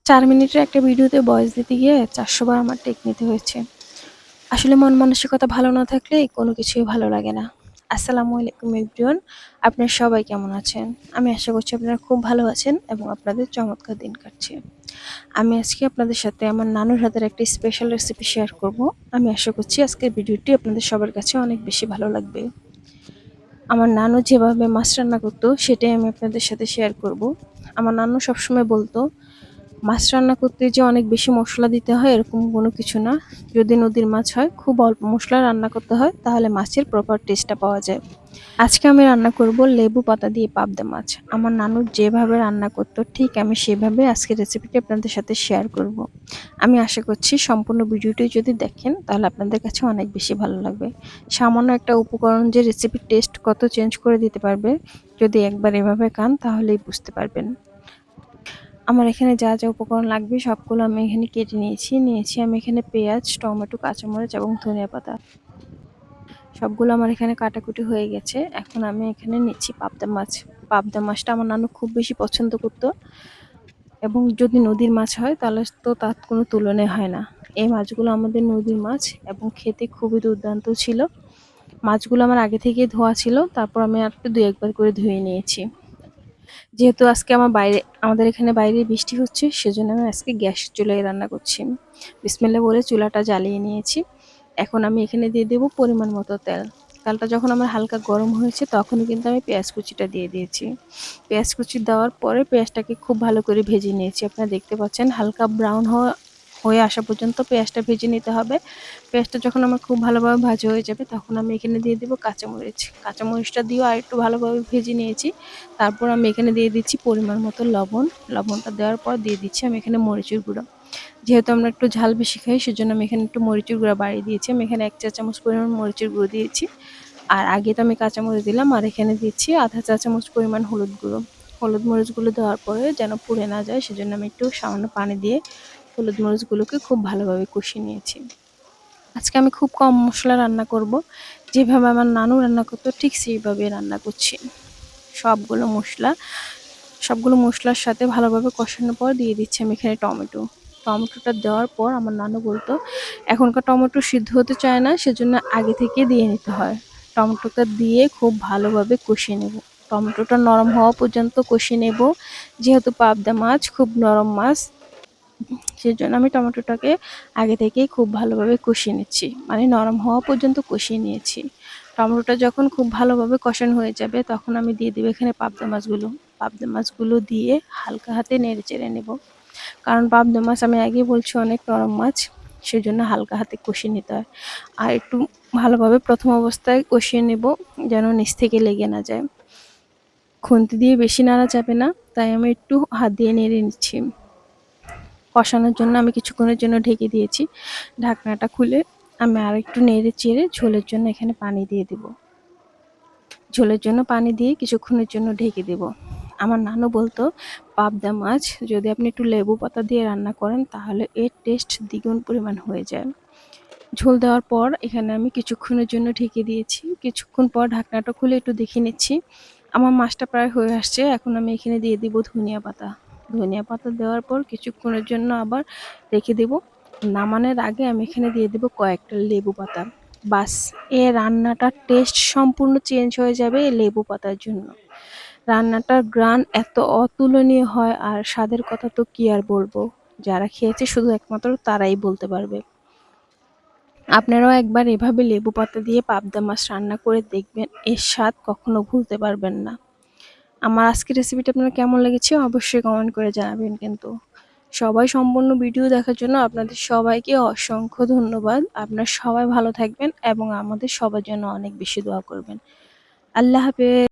৪ মিনিটের একটা ভিডিওতে ভয়েস দিতে গিয়ে ৪০০ বার আমার টেক নিতে হয়েছে। আসলে মন মানসিকতা ভালো না থাকলে কোনো কিছুই ভালো লাগে না। আসসালামু আলাইকুম এভরিওয়ান। আপনারা সবাই কেমন আছেন? আমি আশা করছি আপনারা খুব ভালো আছেন এবং আপনাদের চমৎকার দিন কাটছে। আমি আজকে আপনাদের সাথে আমার নানুর হাতের একটা স্পেশাল রেসিপি শেয়ার করব। আমি আশা করছি আজকের ভিডিওটি আপনাদের সবার কাছে অনেক বেশি ভালো লাগবে। আমার নানু যেভাবে মাছ রান্না করতো সেটাই আমি আপনাদের সাথে শেয়ার করব। আমার নানু সবসময় বলতো মাছ রান্না করতে যে অনেক বেশি মশলা দিতে হয় এরকম কোনো কিছু না। যদি নদীর মাছ হয় খুব অল্প মশলা রান্না করতে হয় তাহলে মাছের প্রপার টেস্টটা পাওয়া যায়। আজকে আমি রান্না করব লেবু পাতা দিয়ে পাবদা মাছ। আমার নানু যেভাবে রান্না করতো ঠিক আমি সেভাবে আজকের রেসিপিটি আপনাদের সাথে শেয়ার করব। আমি আশা করছি সম্পূর্ণ ভিডিওটি যদি দেখেন তাহলে আপনাদের কাছে অনেক বেশি ভালো লাগবে। সামান্য একটা উপকরণ যে রেসিপির টেস্ট কত চেঞ্জ করে দিতে পারবে, যদি একবার এভাবে খান তাহলেই বুঝতে পারবেন। আমার এখানে যা যা উপকরণ লাগবে সবগুলো আমি এখানে কেটে নিয়েছি আমি এখানে পেঁয়াজ, টমেটো, কাঁচামরিচ এবং ধনিয়া পাতা। সবগুলো আমার এখানে কাটাকুটি হয়ে গেছে। এখন আমি এখানে নিচ্ছি পাবদা মাছ। পাবদা মাছটা আমার নানু খুব বেশি পছন্দ করতো এবং যদি নদীর মাছ হয় তাহলে তো তার কোনো তুলনাই হয় না। এই মাছগুলো আমাদের নদীর মাছ এবং খেতে খুবই দুর্দান্ত ছিল। মাছগুলো আমার আগে থেকেই ধোয়া ছিল, তারপর আমি একটু ২-১ বার করে ধুয়ে নিয়েছি। যেহেতু আজকে আমাদের এখানে বাইরে বৃষ্টি হচ্ছে সেজন্য আমি আজকে গ্যাস চুলায় রান্না করছি। বিসমিল্লাহ বলে চুলাটা জ্বালিয়ে নিয়েছি। এখন আমি এখানে দিয়ে দেব পরিমাণ মতো তেল। তেলটা যখন আমার হালকা গরম হয়েছে তখনই কিন্তু আমি পেঁয়াজ কুচিটা দিয়ে দিয়েছি। পেঁয়াজ কুচি দেওয়ার পরে পেঁয়াজটাকে খুব ভালো করে ভেজে নিয়েছি। আপনারা দেখতে পাচ্ছেন হালকা ব্রাউন হয়ে আসা পর্যন্ত পেঁয়াজটা ভেজে নিতে হবে। পেঁয়াজটা যখন আমার খুব ভালোভাবে ভাজা হয়ে যাবে তখন আমি এখানে দিয়ে দেব কাঁচামরিচ। কাঁচামরিচটা দিয়েও আরেকটু ভালোভাবে ভেজে নিয়েছি। তারপর আমি এখানে দিয়ে দিচ্ছি পরিমাণ মতো লবণ। লবণটা দেওয়ার পর দিয়ে দিচ্ছি আমি এখানে মরিচের গুঁড়ো। যেহেতু আমরা একটু ঝাল বেশি খাই সেজন্য আমি এখানে একটু মরিচের গুঁড়া বাড়িয়ে দিয়েছি। আমি এখানে ১ চা চামচ পরিমাণ মরিচের গুঁড়ো দিয়েছি। আর আগে তো আমি কাঁচামরিচ দিলাম আর এখানে দিচ্ছি আধা চা চামচ পরিমাণ হলুদ গুঁড়ো। হলুদ মরিচগুলো দেওয়ার পরে যেন পুড়ে না যায় সেজন্য আমি একটু সামান্য পানি দিয়ে হলুদ মরিচগুলোকে খুব ভালোভাবে কষিয়ে নিয়েছি। আজকে আমি খুব কম মশলা রান্না করব। যেভাবে আমার নানু রান্না করতো ঠিক সেইভাবে রান্না করছি। সবগুলো মশলার সাথে ভালোভাবে কষানোর পর দিয়ে দিচ্ছি আমি এখানে টমেটো। টমেটোটা দেওয়ার পর আমার নানু বলতো এখনকার টমেটো সিদ্ধ হতে চায় না সেজন্য আগে থেকে দিয়ে নিতে হয়। টমেটোটা দিয়ে খুব ভালোভাবে কষিয়ে নেব। টমেটোটা নরম হওয়া পর্যন্ত কষিয়ে নেব। যেহেতু পাবদা মাছ খুব নরম মাছ সেজন্য আমি টমেটোটাকে আগে থেকেই খুব ভালোভাবে কষিয়ে নিচ্ছি। মানে নরম হওয়া পর্যন্ত কষিয়ে নিয়েছি। টমেটোটা যখন খুব ভালোভাবে কষানো হয়ে যাবে তখন আমি দিয়ে দেব এখানে পাবদা মাছগুলো। পাবদা মাছগুলো দিয়ে হালকা হাতে নেড়েচেড়ে নেব। কারণ পাবদা মাছ আমি আগেই বলছি অনেক নরম মাছ, সেজন্য হালকা হাতে কষিয়ে নিতে হয়। আর একটু ভালোভাবে প্রথম অবস্থায় কষিয়ে নেব যেন নিচ থেকে লেগে না যায়। খুন্তি দিয়ে বেশি নাড়া যাবে না, তাই আমি একটু হাত দিয়ে নেড়ে নিচ্ছি। কষানোর জন্য আমি কিছুক্ষণের জন্য ঢেকে দিয়েছি। ঢাকনাটা খুলে আমি আরেকটু নেড়ে চেড়ে ঝোলের জন্য এখানে পানি দিয়ে দেব। ঝোলের জন্য পানি দিয়ে কিছুক্ষণের জন্য ঢেকে দেব। আমার নানু বলতো পাবদা মাছ যদি আপনি একটু লেবু পাতা দিয়ে রান্না করেন তাহলে এর টেস্ট দ্বিগুণ পরিমাণ হয়ে যায়। ঝোল দেওয়ার পর এখানে আমি কিছুক্ষণের জন্য ঢেকে দিয়েছি। কিছুক্ষণ পর ঢাকনাটা খুলে একটু দেখে নিচ্ছি। আমার মাছটা প্রায় হয়ে আসছে। এখন আমি এখানে দিয়ে দিব ধনিয়া পাতা। ধনিয়া পাতা দেওয়ার পর কিছুক্ষণের জন্য আবার রেখে দেব। নামানোর আগে আমি এখানে দিয়ে দেব কয়েকটা লেবু পাতা। বাস, এই রান্নাটার টেস্ট সম্পূর্ণ চেঞ্জ হয়ে যাবে এই লেবু পাতার জন্য। রান্নাটার ঘ্রাণ এত অতুলনীয় হয় আর স্বাদের কথা তো কি আর বলবো। যারা খেয়েছে শুধু একমাত্র তারাই বলতে পারবে। আপনারাও একবার এভাবে লেবু পাতা দিয়ে পাবদা মাছ রান্না করে দেখবেন, এর স্বাদ কখনো ভুলতে পারবেন না। আমার আজকের রেসিপিটা আপনার কেমন লেগেছে অবশ্যই কমেন্ট করে জানাবেন কিন্তু। সবাই সম্পূর্ণ ভিডিও দেখার জন্য আপনাদের সবাইকে অসংখ্য ধন্যবাদ। আপনারা সবাই ভালো থাকবেন এবং আমাদের সবার জন্য অনেক বেশি দোয়া করবেন। আল্লাহ হাফেজ।